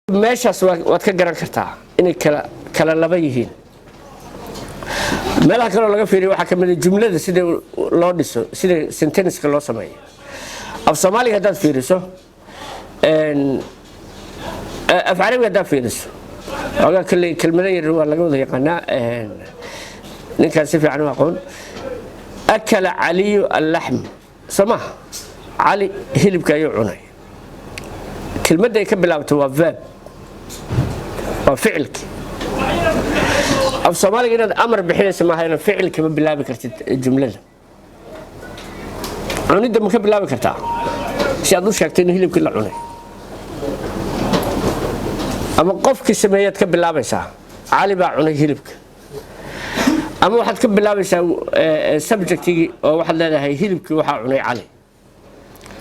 meeshaas waad ka garan kartaa inay kala laba yihiin. meelaha kale laga fiiriyo waxa kamid ah jumlada sida loo dhiso, sida sentence-ka loo sameeyo. af Soomaaliga hadaad fiiriso af Carabiga hadaad fiiriso oga kelmada yar waa laga wada yaqaanaa ninkan si fiican u aqoon. akala caliyu al-lahm sama cali hilibka ayuu cunay. kelmadda ay ka bilaabto waa verb, waa ficilki. af Soomaaliga inaad amar bixinayso maaha inaad ficilka ma bilaabi kartid jumlada. cunidda ma ka bilaabi kartaa si aad u sheegtay in hilibkii la cunay, ama qofkii sameeyaad ka bilaabaysaa cali baa cunay hilibka, ama waxaad ka bilaabaysaa subjectigii oo waxaad leedahay hilibkii waxaa cunay cali,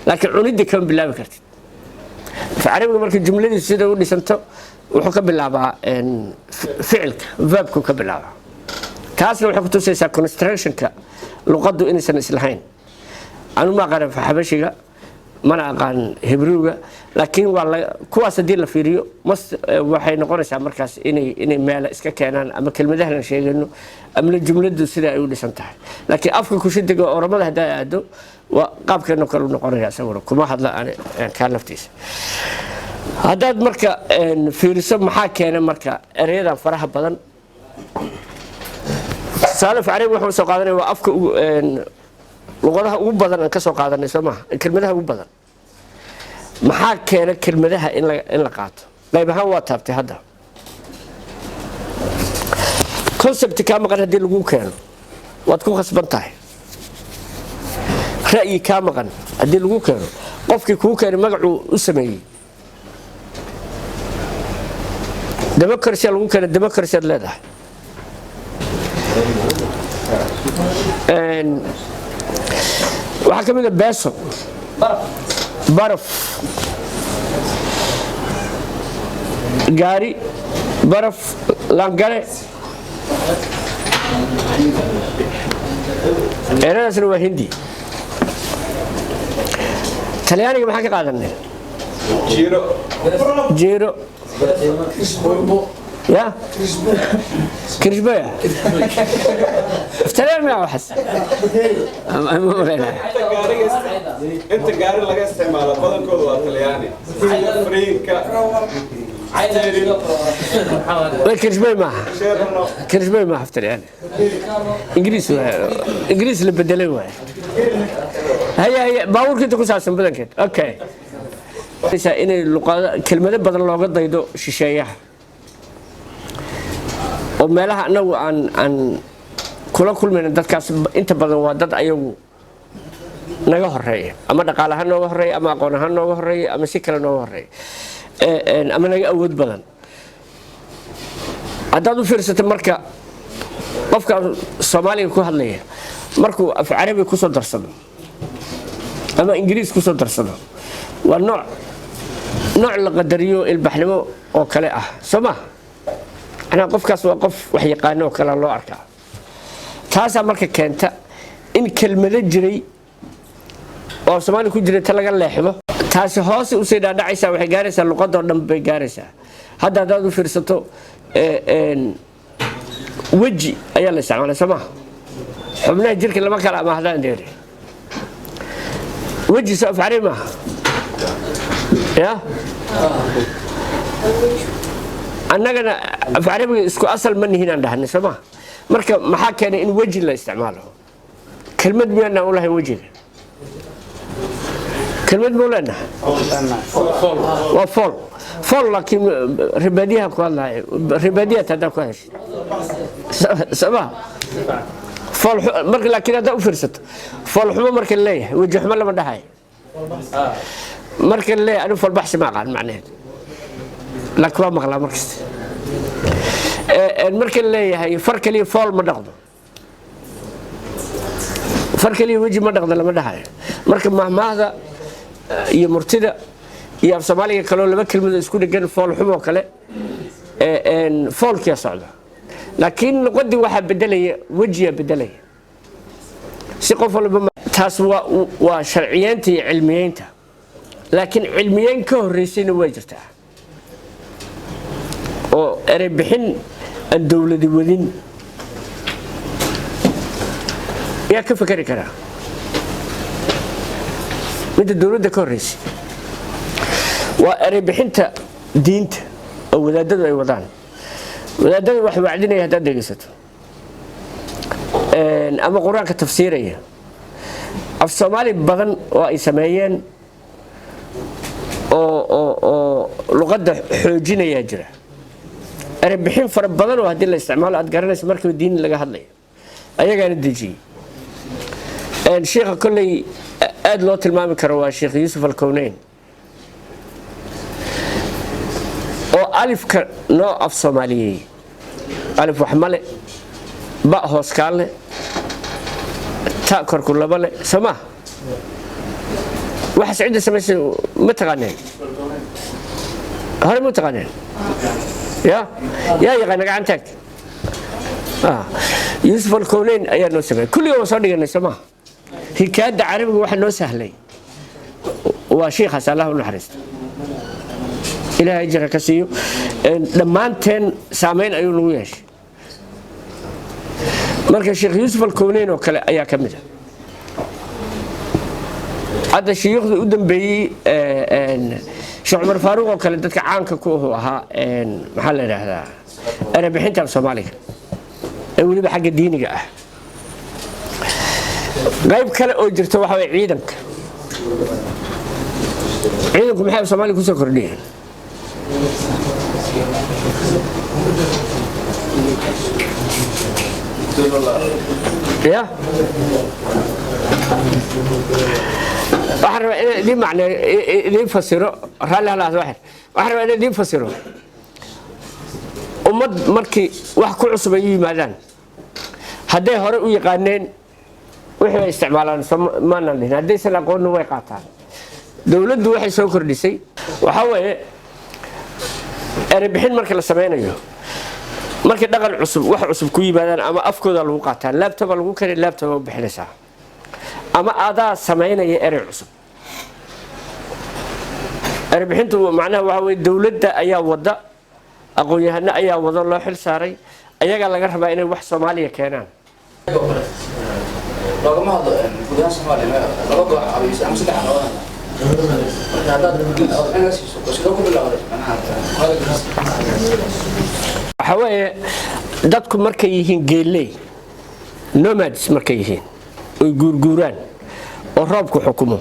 laakiin cunidda kama bilaabi kartid. Carabiga marka jumladiisu sida u dhisanto wuxuu ka bilaabaa ficilka, verbku ka bilaabaa. taasna waxay ku tusaysaa constructionka luqaddu inaysan islahayn. anu ma aqaan xabashiga mana aqaan Hebrew-ga, laakiin kuwaas haddii la fiiriyo waxay noqonaysaa markaas inay meel iska keenaan ama kelmadaha la sheegayno ama jumladu sida ay u dhisan tahay. laakiin afka ku shidiga oramada hadaa aado waa qaabkeena kale u noqonaya sawir kuma hadla aan ka laftiisa. hadaad marka fiiriso maxaa keenay marka ereyadan faraha badan. salaf Carabi wuxuu soo qaadanay waa afka luqadaha ugu badan aan ka soo qaadanay Soomaaliya, kelmadaha ugu badan. maxaa keenay kelmadaha in la qaato? qayb ahaan waa taabtay hadda. concept ka maqan hadii lagu keeno waad ku khasban tahay. ra'yi ka maqan hadii lagu keeno qofkii kuu keenay magacuu u sameeyay. democracy lagu keenay democracy leedahay. waxaa ka mid ah beso, baraf, gaari, baraf, langare. eradaasna waa hindi. talyaaniga maxaa ka qaadanay? jiro يا كرشبايا افترين ما وحس انت قاري لغا استعماله بدن كود waa talyaani فرينكا كرشبايا ما كرشبايا ما افترين انجليزي اللي بدلي واحد هي باورك انت كساسن بدنك اوكي in kelmado badan looga daydo shisheeyaha oo meelaha anagu aan kula kulmayna. dadkaas inta badan waa dad ayagu naga horeeya, ama dhaqaale ahaan nooga horeeya, ama aqoon ahaan nooga horeeya, ama si kale nooga horeeya, ama naga awood badan. haddaad u fiirsato marka qofka Soomaaliga ku hadlaya markuu af Carabi ku soo darsado ama Ingiriis ku soo darsado waa nooc la qadariyo ilbaxnimo oo kale ah Soomaa. ana qofkaas waa qof wax yaqaan oo kale loo arkaa. taasa marka keenta in kelmado jiray oo Soomaali ku jiray laga leexdo. taasi hoos u sii dhaadhacaysa waxay gaaraysaa luqadda dhan bay gaaraysaa. hadda hadaad u fiirsato waji ayaa la isticmaalay Soomaa. xubnaha jirka lama kala ama hadaan dheeri waji soo Carabi ma يا annagana af Carabiga isku asal ma nihiin aan dhahnay Soomaa. marka maxaa keenay in waji la isticmaalo? kelmad miyana u lahayn wajiga? kelmad moolana waa fol laakiin ribadiyaha ku hadlay ribadiyaha tada ku heshay Soomaa. fol marka laakiin hada u fiirsato fol xumo marka leeyahay waji xumo lama dhahay. marka leeyahay anu fol baxsi ma aqaan macnaheedu, laakiin waa maqlaa markasta. marka leeyahay far kaliya fol ma dhaqdo, far kaliya waji ma dhaqdo lama dhahayo. marka mahmaahda iyo murtida iyo af Soomaaliga kale laba kelmad isku dhigan fol xumo kale folkiya socda, laakiin luqadii waxa bedelaya wajiga bedelaya si qof walba. taas waa sharciyeynta iyo cilmiyeynta, laakiin cilmiyeyn ka horeysayna way jirtaa. oo erey bixin aan dawladi wadin yaa ka fakari karaa midda dawladda ka horreysay waa erey bixinta diinta oo wadaadadu ay wadaan wadaadadu wax wacdinaya haddaad dhegaysato ama qur-aanka tafsiiraya af soomaali badan oo ay sameeyeen oo luqadda xoojinayaa jira erey bixin fara badan oo haddii la isticmaalo aad garanayso markiiba diin laga hadlayo ayagaana dejiyey sheekha kolley aad loo tilmaami karo waa sheekh yuusuf alkowneyn oo alifka noo af soomaaliyeeyey alif wax male ba hoos kaale ta korku laba le sama waxa cidda samaysay ma taqaaneen hore ma taqaaneen yaa yaqaan gacan taag yuusuf alkowneyn ayaa noo sameeyay kulliga waa soo dhiganay sama hikaayadda carabiga waxa noo sahlay waa sheekhaas allah u naxariisto ilaahay jira ka siiyo dhammaanteen saameyn ayuu nagu yeeshay marka sheekh yuusuf alkowneyn oo kale ayaa ka mid ah hadda shuyuukhda u dambeeyey sheekh cumar faaruuq oo kale dadka caanka ku ahaa maxaa la yidhaahdaa erey bixinta af soomaaliga ee weliba xagga diiniga ah qayb kale oo jirta waxa way ciidanka maxay af soomaaliga kusoo kordhiyeen يا waxaan rabaa inaan idiin macneeyo idiin fasiro raalli halaas waxaan rabaa inaan idiin fasiro ummad markii wax ku cusub ay yimaadaan hadday hore u yaqaaneen wixii ay isticmaalaan maanan dhihin haddaysan aqoonna way qaataan dawladdu waxay soo kordhisay waxaa weeye erey bixin marka la sameynayo markii dhaqan cusub wax cusub ku yimaadaan ama afkooda lagu qaataan laptop lagu kari laptop u bixinaysaa ama adaa sameynaya erey cusub erey bixintu macnaha waxa weeye dawladda ayaa wada aqoon-yahano ayaa wada loo xil saaray ayagaa laga rabaa inay wax Soomaaliya keenaan lagama hadlo gudaha Soomaaliya laba goox abiis ama saddex noodan marka hadda inaga siiso sidoo ku bilowday waxa weeye dadku markay yihiin geeley nomads markay yihiin oo guurguuraan oo roobku xukumo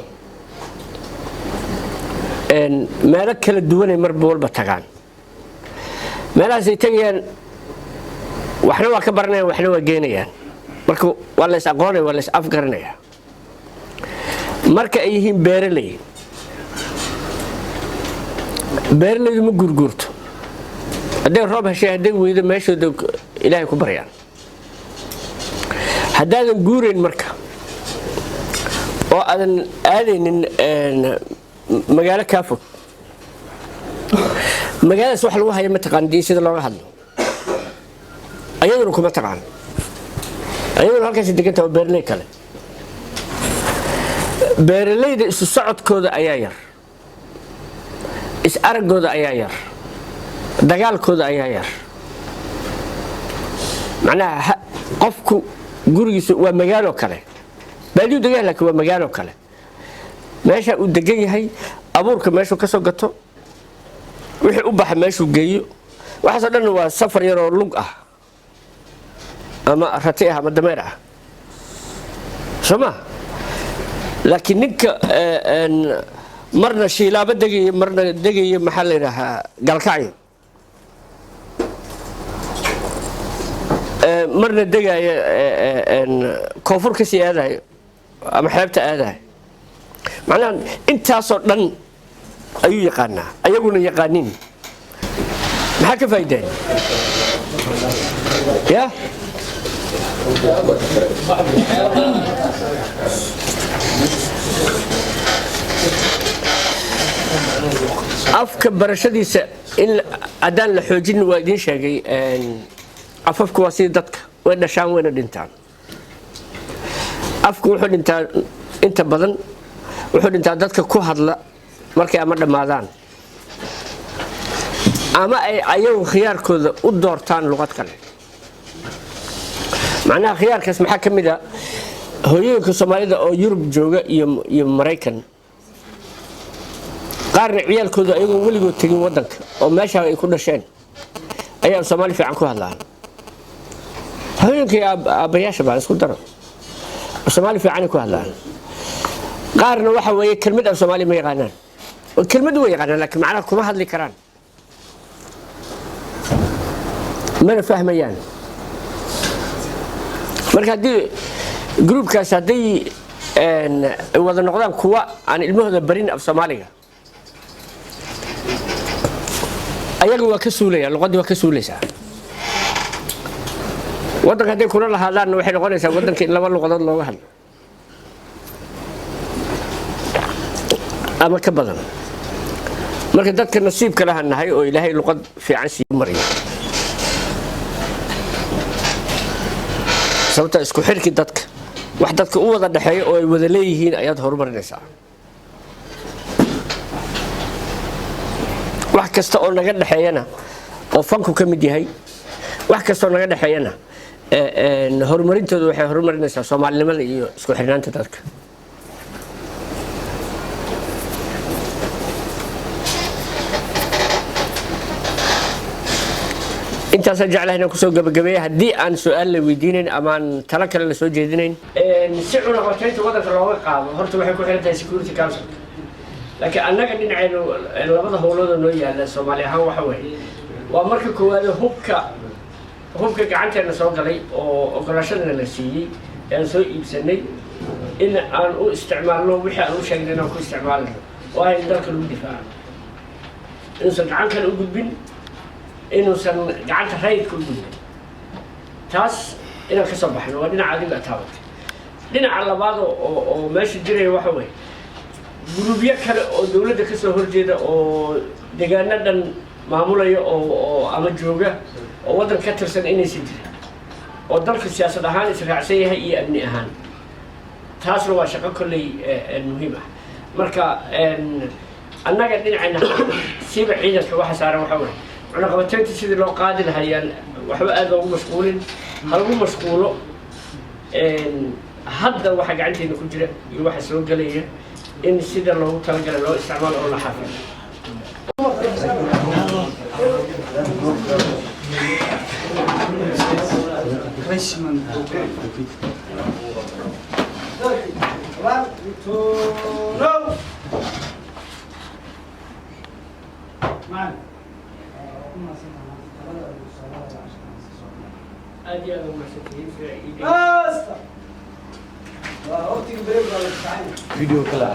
meelo kala duwan ay marba walba tagaan meelahaas ay tagayaan waxna waa ka baranayaan waxna waa geenayaan marka waa la is aqoonay waa la is afgaranaya marka ay yihiin beeralaydu ma guurguurto hadday roob heshay hadday weydo meeshooda ilaahay ku baryaan haddaadan guurayn marka oo aadan aadaynin magaalo kaa fog magaaladaas wax lagu haya ma taqaan dii sida looga hadlo ayaduna kuma taqaan ayaduna halkaas deganta waa beeraley kale beeralayda isu socodkooda ayaa yar is aragooda ayaa yar dagaalkooda ayaa yar macnaha qofku gurigiisa waa magaalo kale baadiyu degan laakiin waa magaalo kale meesha uu degan yahay abuurka meeshu ka soo gato wixii u baxa meeshu geeyo waxaas dhan waa safar yar oo lug ah ama rati ah ama dameer ah sama laakiin ninka marna shiilaaba degayo marna degayo maxaa la yidhaahaa galkacyo marna degayo koonfur ka sii aadayo ama xeebta aadayo macnaha intaasoo dhan ayuu yaqaanaa ayaguna yaqaaniin maxaa ka faa'iideen ya afka barashadiisa in haddaan la xoojin waa idiin sheegay afafku waa sidii dadka way dhashaan wayna dhintaan afku wuxuu dhintaa inta badan wuxuu dhintaa dadka ku hadla markay ama dhammaadaan ama ay ayagu khiyaarkooda u doortaan luqad kale macnaha khiyaarkaas maxaa ka mid ah hooyooyinka Soomaalida oo Yurub jooga iyo Mareykan qaarna ciyaalkooda ayagoo weligood tagin wadanka oo meesha ay ku dhasheen ayaa Soomaali fiican ku hadlaan hooyooyinka aabbayaasha baa isku daro Soomaali fiican ku hadlaan qaarna waxa weeye kelmad af Soomaali ma yaqaanaan oo kelmad way yaqaanaan laakiin macnaha kuma hadli karaan mana fahmayaan marka hadii groupkaas haday wada noqdaan kuwa aan ilmahooda barin af Soomaaliga ayagu waa ka suulaya luqadii waa ka suulaysaa wadanka haday kula lahaadaan waxay noqonaysaa wadanka in laba luqadood looga hadlo ama ka badan marka dadka nasiibka lahanahay oo Ilaahay luqad fiican sii mariyo sababta isku xirki dadka wax dadka u wada dhaxeeyo oo ay wada leeyihiin ayaad horumarinaysaa wax kasta oo naga dhaxeeyana oo fanku ka mid yahay wax kasta oo naga dhaxeeyana horumarintooda waxay horumarinaysaa Soomaalinimada iyo isku xirnaanta dadka intaas jeclahay inaan kusoo gabagabeeyo hadii aan su'aal la weydiinayn ama aan talo kale la soo jeedinayn si cunaqabataynta wadanka looga qaado horta waxay ku xiran tahay security council laakiin annaga dhinacaynu labada howlooda noo yaala Soomaali ahaan waxa weeye waa marka koowaad hubka gacanteena soo galay oo ogolaashadana la siiyay aan soo iibsanay in aan u isticmaalno wixii aan u sheegnay inaan ku isticmaalno oo ay dalka lagu difaaco insan gacan kale u gudbin inuusan gacanta rayidka u gudbin taas inaan ka soo baxno waa dhinaca adiga taabatay dhinaca labaad oo meesha jiray waxa weeye gurubyo kale oo dawladda ka soo horjeeda oo deegaanadan maamulaya oo ama jooga oo wadan ka tirsan inaysan jirin oo dalka siyaasad ahaan israacsan yahay iyo amni ahaan taasna waa shaqo kolley muhiim ah marka annaga dhinacayna siiba ciidanka waxa saaran waxa weeye cunaqabataynta sidii loo qaadi lahayaan waxba aad loogu mashquulin halagu mashquulo hadda waxa gacanteena ku jira iyo waxa soo galaya in sida loogu talagalay loo isticmaalo oo la xafido أدي أنا مسكين في إيدي. فيديو كلا.